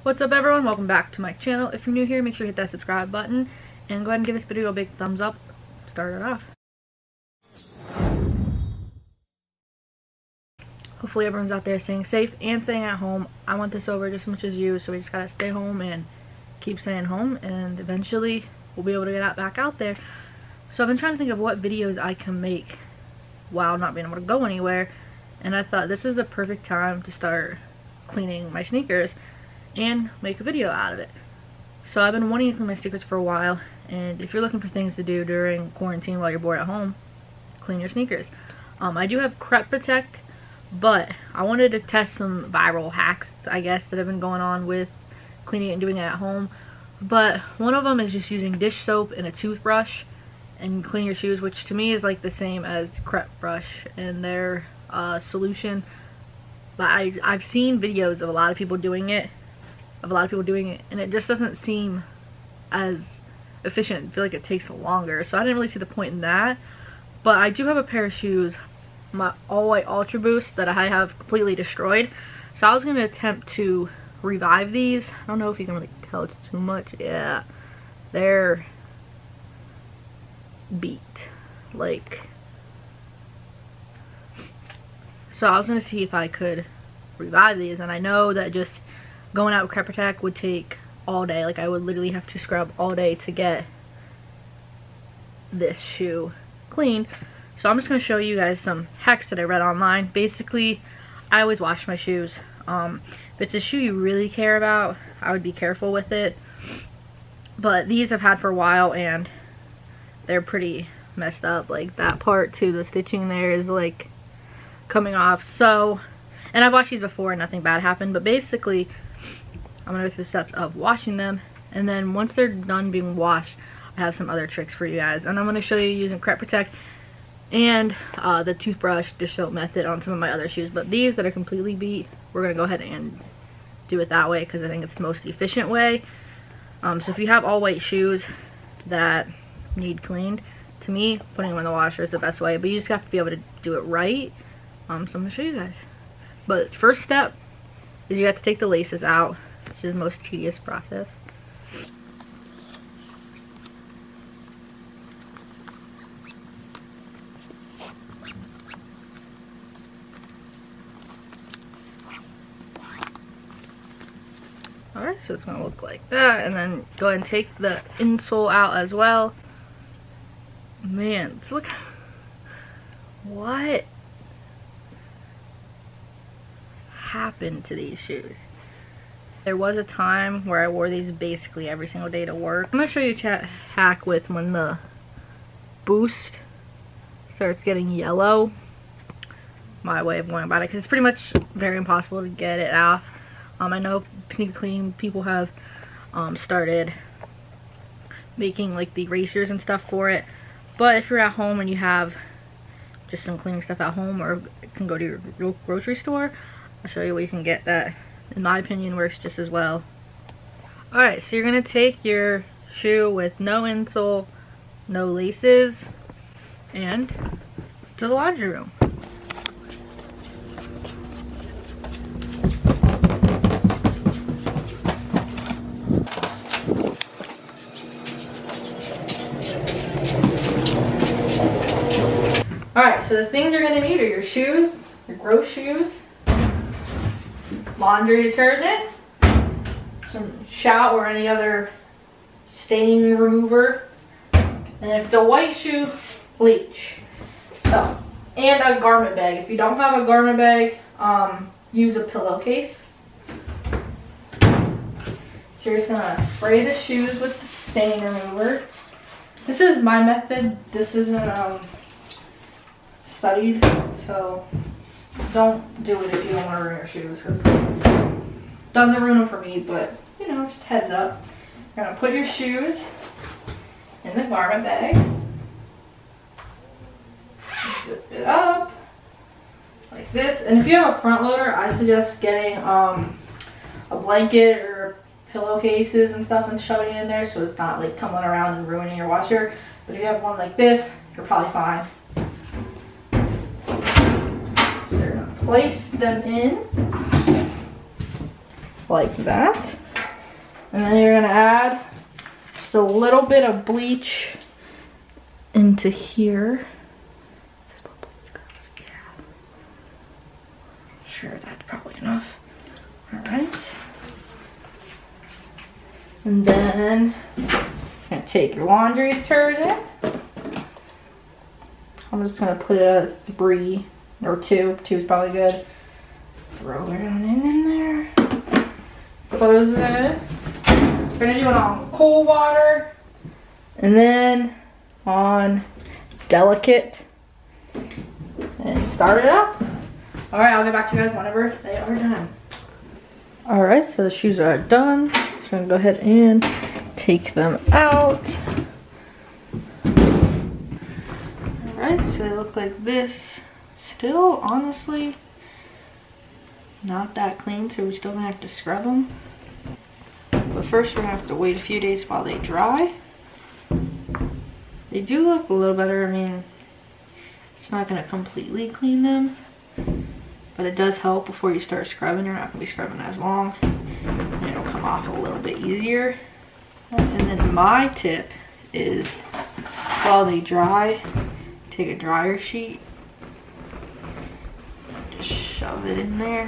What's up everyone, welcome back to my channel. If you're new here, make sure to hit that subscribe button and go ahead and give this video a big thumbs up. Start it off. Hopefully everyone's out there staying safe and staying at home. I want this over just as much as you, so we just gotta stay home and keep staying home, and eventually we'll be able to get back out there. So I've been trying to think of what videos I can make while not being able to go anywhere, and I thought this is the perfect time to start cleaning my sneakers and make a video out of it. So I've been wanting to clean my sneakers for a while, and if you're looking for things to do during quarantine while you're bored at home, clean your sneakers. I do have Crep Protect, but I wanted to test some viral hacks, I guess, that have been going on with cleaning it and doing it at home. But one of them is just using dish soap and a toothbrush and clean your shoes, which to me is like the same as the Crep brush and their solution. But I've seen videos of a lot of people doing it, and it just doesn't seem as efficient. I feel like it takes longer, so I didn't really see the point in that. But I do have a pair of shoes, my all-white Ultra Boost, that I have completely destroyed, so I was going to attempt to revive these. I don't know if you can really tell it's too much. Yeah, they're beat, like. So I was going to see if I could revive these, and I know that just going out with Crep Protect would take all day. Like, I would literally have to scrub all day to get this shoe cleaned. So I'm just going to show you guys some hacks that I read online. Basically, I always wash my shoes. If it's a shoe you really care about, I would be careful with it. But these I've had for a while, and they're pretty messed up. Like, that part too, the stitching there is like coming off. So, and I've washed these before and nothing bad happened, but basically I'm going to go through the steps of washing them, and then once they're done being washed, I have some other tricks for you guys. And I'm going to show you using Crep Protect and the toothbrush dish soap method on some of my other shoes. But these that are completely beat, we're going to go ahead and do it that way because I think it's the most efficient way. So if you have all white shoes that need cleaned, to me, putting them in the washer is the best way. But you just have to be able to do it right. So I'm going to show you guys. But first step is you have to take the laces out, which is the most tedious process. Alright, so it's going to look like that, and then go ahead and take the insole out as well. Man, let's look. What happened to these shoes? There was a time where I wore these basically every single day to work. I'm going to show you a chat hack with when the boost starts getting yellow. My way of going about it, because it's pretty much very impossible to get it off. I know sneaker cleaning people have started making like the erasers and stuff for it, but if you're at home and you have just some cleaning stuff at home, or you can go to your grocery store, I'll show you where you can get that. In my opinion, works just as well. Alright, so you're going to take your shoe with no insole, no laces, and to the laundry room. Alright, so the things you're going to need are your shoes, your gross shoes, laundry detergent, some shout or any other stain remover, and if it's a white shoe, bleach. So, and a garment bag. If you don't have a garment bag, use a pillowcase. So you're just gonna spray the shoes with the stain remover. This is my method. This isn't studied, so don't do it if you don't want to ruin your shoes, because it doesn't ruin them for me, but you know, just heads up. You're going to put your shoes in the garment bag, zip it up like this, and if you have a front loader, I suggest getting a blanket or pillowcases and stuff and shoving it in there so it's not like tumbling around and ruining your washer. But if you have one like this, you're probably fine. So you're going to place them in like that. And then you're gonna add just a little bit of bleach into here. Sure, that's probably enough. All right. And then you're gonna take your laundry detergent. I'm just gonna put a 3 or 2. 2 is probably good. Throw it on in there. Close it. We're gonna do it on cold water and then on delicate and start it up. All right, I'll get back to you guys whenever they are done. All right, so the shoes are done. So I'm gonna go ahead and take them out. All right, so they look like this. Still, honestly, not that clean, so we're still gonna have to scrub them. But first, we're gonna have to wait a few days while they dry. They do look a little better. I mean, it's not gonna completely clean them, but it does help before you start scrubbing. You're not gonna be scrubbing as long, and it'll come off a little bit easier. And then my tip is, while they dry, take a dryer sheet, just shove it in there.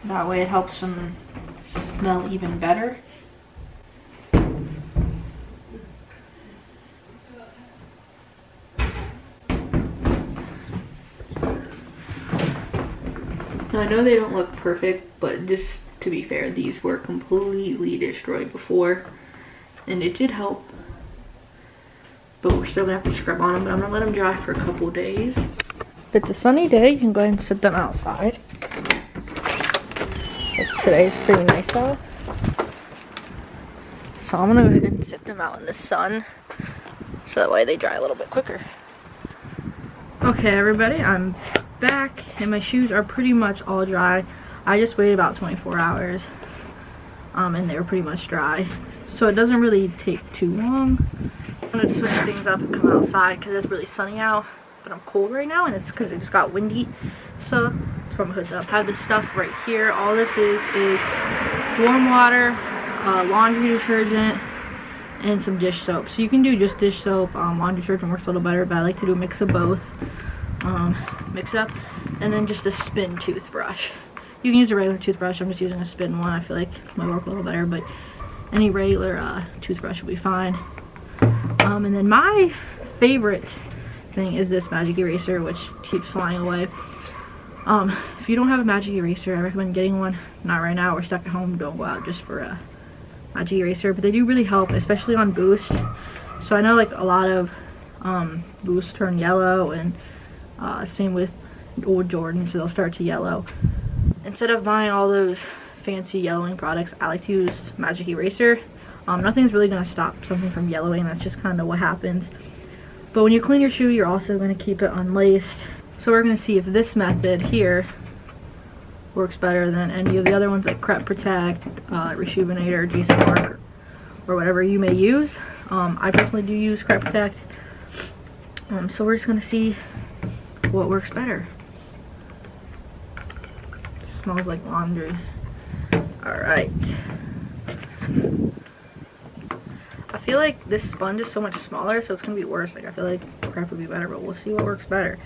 That way it helps them smell even better. Now, I know they don't look perfect, but just to be fair, these were completely destroyed before, and it did help. But we're still gonna have to scrub on them, but I'm gonna let them dry for a couple days. If it's a sunny day, you can go ahead and sit them outside. Like today's pretty nice out. So I'm gonna go ahead and sit them out in the sun, so that way they dry a little bit quicker. Okay, everybody, I'm back, and my shoes are pretty much all dry. I just waited about 24 hours, and they were pretty much dry. So it doesn't really take too long. I'm gonna just switch things up and come outside because it's really sunny out, but I'm cold right now, and it's because it just got windy. So let's put my hoods up. I have this stuff right here. All this is warm water, laundry detergent, and some dish soap. So you can do just dish soap. Laundry detergent works a little better, but I like to do a mix of both. Mix it up, and then just a spin toothbrush. You can use a regular toothbrush. I'm just using a spin one. I feel like it might work a little better, but any regular toothbrush will be fine. And then my favorite thing is this magic eraser, which keeps flying away. If you don't have a magic eraser, I recommend getting one. Not right now, we're stuck at home. Don't go out just for a magic eraser, but they do really help, especially on Boost. So I know like a lot of Boost turn yellow, and same with old Jordans, so they'll start to yellow. Instead of buying all those fancy yellowing products, I like to use magic eraser. Nothing's really going to stop something from yellowing. That's just kind of what happens. But when you clean your shoe, you're also going to keep it unlaced. So we're going to see if this method here works better than any of the other ones, like Crep Protect, Rejuvenator, G-Spark, or whatever you may use. I personally do use Crep Protect. So we're just going to see what works better. It smells like laundry. Alright. I feel like this sponge is so much smaller, so it's going to be worse. Like, I feel like Crep would be better, but we'll see what works better.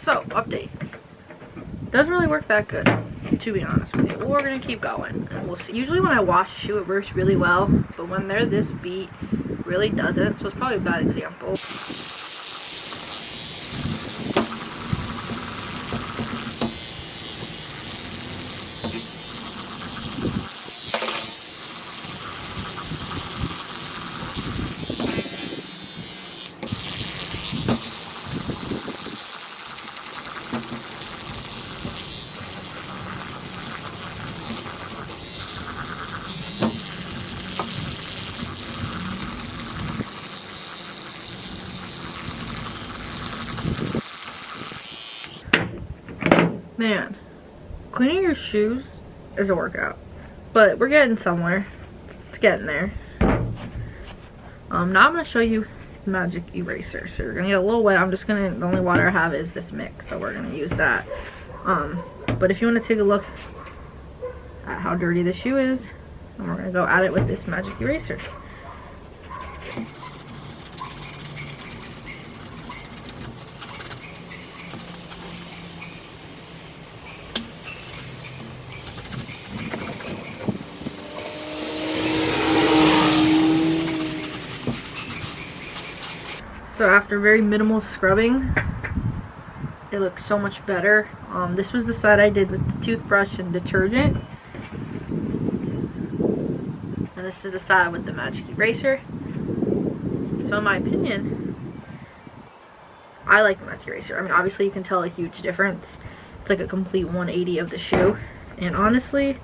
So, update. Doesn't really work that good, to be honest with you. We're gonna keep going, and we'll see. Usually when I wash a shoe, it works really well, but when they're this beat, it really doesn't. So it's probably a bad example. Man, cleaning your shoes is a workout, but we're getting somewhere. It's getting there. Now I'm gonna show you the magic eraser. So you're gonna get a little wet. The only water I have is this mix, so we're gonna use that. But if you want to take a look at how dirty the shoe is, and we're gonna go at it with this magic eraser. So after very minimal scrubbing, it looks so much better. This was the side I did with the toothbrush and detergent. And this is the side with the magic eraser. So in my opinion, I like the magic eraser. I mean, obviously you can tell a huge difference. It's like a complete 180 of the shoe. And honestly,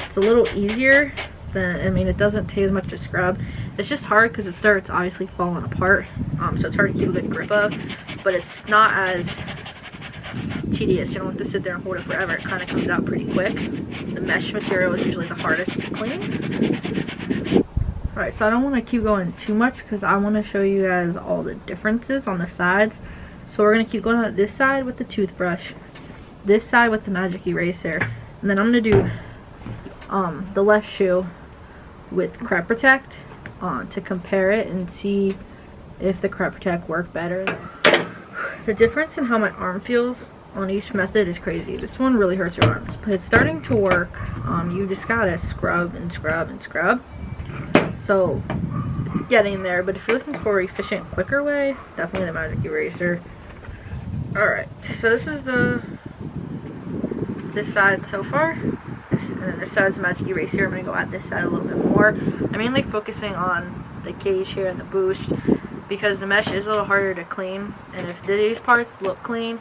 it's a little easier than, I mean, it doesn't take as much to scrub. It's just hard because it starts obviously falling apart. So it's hard to keep a good grip of, but it's not as tedious. You don't have to sit there and hold it forever. It kind of comes out pretty quick. The mesh material is usually the hardest to clean. Alright, so I don't want to keep going too much because I want to show you guys all the differences on the sides. So we're going to keep going on this side with the toothbrush, this side with the magic eraser, and then I'm going to do the left shoe with Crep Protect to compare it and see if the Crep Protect work better. The difference in how my arm feels on each method is crazy. This one really hurts your arms, but it's starting to work. You just gotta scrub and scrub and scrub. So it's getting there, but if you're looking for an efficient, quicker way, definitely the magic eraser. Alright, so this is this side so far. And then this side's magic eraser. I'm going to go at this side a little bit more. I'm mainly focusing on the cage here and the boost because the mesh is a little harder to clean. And if these parts look clean,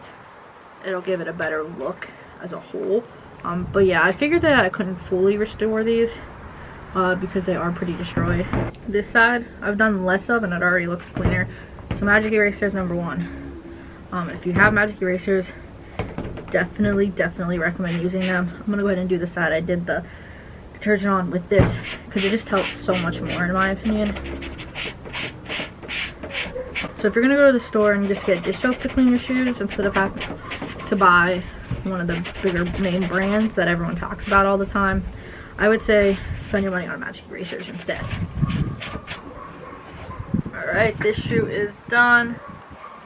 it'll give it a better look as a whole. But yeah, I figured that I couldn't fully restore these because they are pretty destroyed. This side, I've done less of and it already looks cleaner. So magic eraser is number one. If you have magic erasers, definitely recommend using them. I'm gonna go ahead and do the side I did the detergent on with this because it just helps so much more in my opinion. So if you're gonna go to the store and just get dish soap to clean your shoes instead of having to buy one of the bigger name brands that everyone talks about all the time, I would say spend your money on magic erasers instead. Alright, this shoe is done.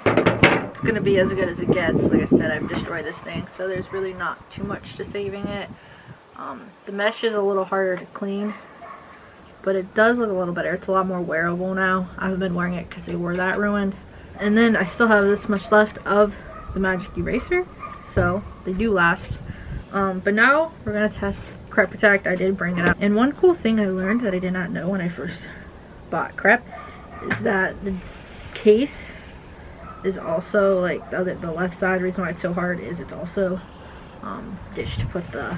It's gonna be as good as it gets. Like I said, I've destroyed this thing, so there's really not too much to saving it. The mesh is a little harder to clean, but it does look a little better. It's a lot more wearable now. I haven't been wearing it because they were that ruined. And then I still have this much left of the magic eraser, so they do last. But now we're gonna test Crep Protect. I did bring it up, and one cool thing I learned that I did not know when I first bought Crep is that the case is also like the left side. The reason why it's so hard is it's also dish to put the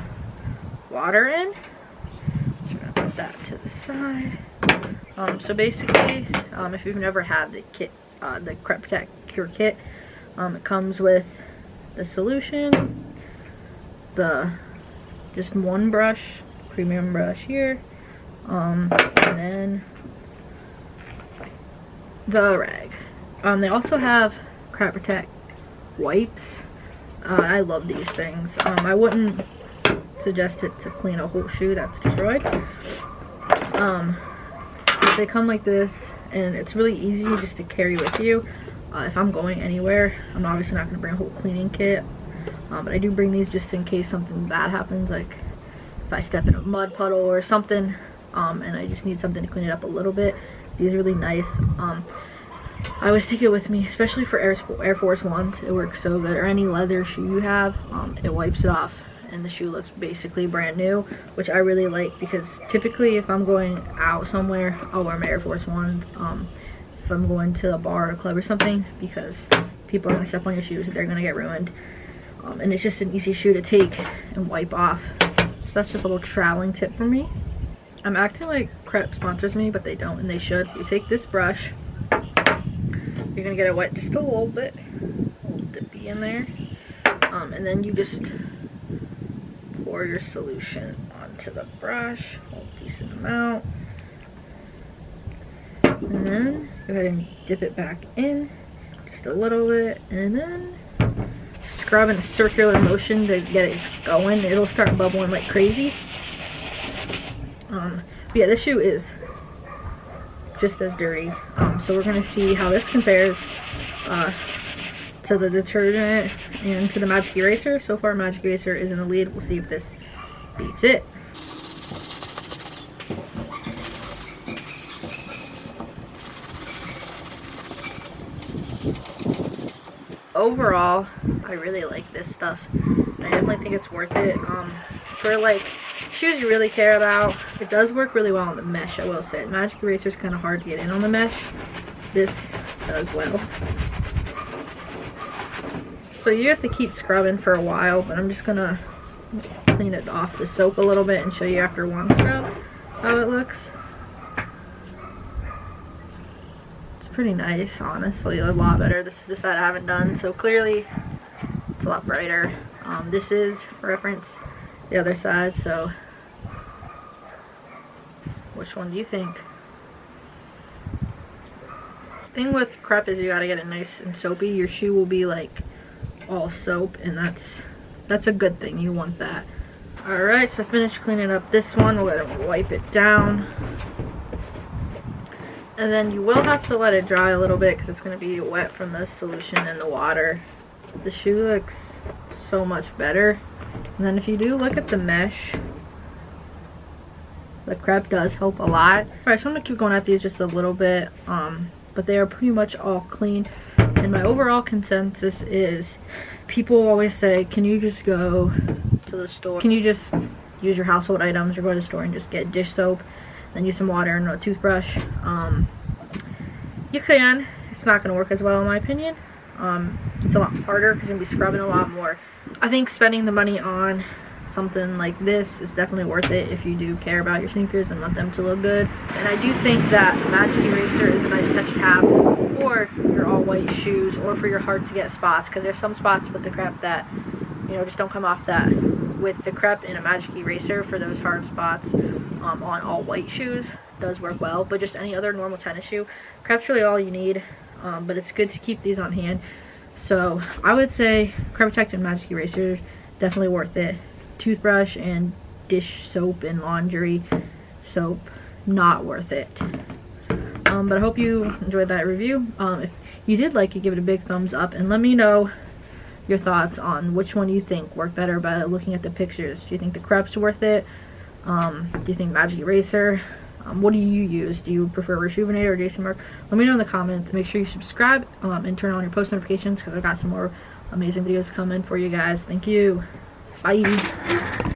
water in. So I'm gonna put that to the side. So basically, if you've never had the kit, the Crep Protect Cure Kit, it comes with the solution, just one brush, premium brush here, and then the rag. They also have Crep Protect wipes. I love these things. I wouldn't suggest it to clean a whole shoe that's destroyed. They come like this, and it's really easy just to carry with you. If I'm going anywhere, I'm obviously not going to bring a whole cleaning kit, but I do bring these just in case something bad happens, like if I step in a mud puddle or something, and I just need something to clean it up a little bit. These are really nice. I always take it with me, especially for Air Force Ones. It works so good, or any leather shoe you have. It wipes it off and the shoe looks basically brand new, which I really like because typically if I'm going out somewhere, I'll wear my Air Force Ones. If I'm going to a bar or a club or something, because people are going to step on your shoes and they're going to get ruined. And it's just an easy shoe to take and wipe off. So that's just a little traveling tip for me. I'm acting like Crep sponsors me, but they don't, and they should. You take this brush, you're gonna get it wet just a little bit, dippy in there, and And then you just pour your solution onto the brush, a decent amount. And then go ahead and dip it back in just a little bit, and then scrub in a circular motion to get it going. It'll start bubbling like crazy. But yeah, this shoe is just as dirty. So we're gonna see how this compares to the detergent and to the Magic Eraser. So far, Magic Eraser is in the lead. We'll see if this beats it. Overall, I really like this stuff. I definitely think it's worth it. For like shoes you really care about, it does work really well on the mesh, I will say. The Magic Eraser is kind of hard to get in on the mesh. This does well. So you have to keep scrubbing for a while, but I'm just gonna clean it off the soap a little bit and show you after one scrub how it looks. It's pretty nice, honestly, a lot better. This is the side I haven't done, so clearly it's a lot brighter. This is, for reference, the other side, so which one do you think? The thing with Crep is you gotta get it nice and soapy. Your shoe will be like all soap, and that's a good thing. You want that. Alright, so I finished cleaning up this one. We'll let it wipe it down. And then you will have to let it dry a little bit because it's going to be wet from the solution and the water. The shoe looks so much better. And then if you do look at the mesh, the Crep does help a lot. Alright, so I'm going to keep going at these just a little bit. But they are pretty much all clean. And my overall consensus is, people always say, can you just go to the store? Can you just use your household items or go to the store and just get dish soap, then use some water and a toothbrush? You can. It's not going to work as well in my opinion. It's a lot harder because you're going to be scrubbing a lot more. I think spending the money on something like this is definitely worth it if you do care about your sneakers and want them to look good. And I do think that Magic Eraser is a nice touch to have for your all white shoes or for your hard to get spots, because there's some spots with the Crep that, you know, just don't come off that. With the Crep and a Magic Eraser for those hard spots on all white shoes does work well, but just any other normal tennis shoe, Crep's really all you need. But it's good to keep these on hand. So I would say Crep Protect and Magic Eraser, definitely worth it. Toothbrush and dish soap and laundry soap, not worth it. But I hope you enjoyed that review. If you did like it, give it a big thumbs up and let me know your thoughts on which one you think worked better by looking at the pictures. Do you think the Crep's worth it? Do you think Magic Eraser? What do you use? Do you prefer Rejuvenate or Jason Mark? Let me know in the comments. Make sure you subscribe and turn on your post notifications because I got some more amazing videos coming for you guys. Thank you. Bye.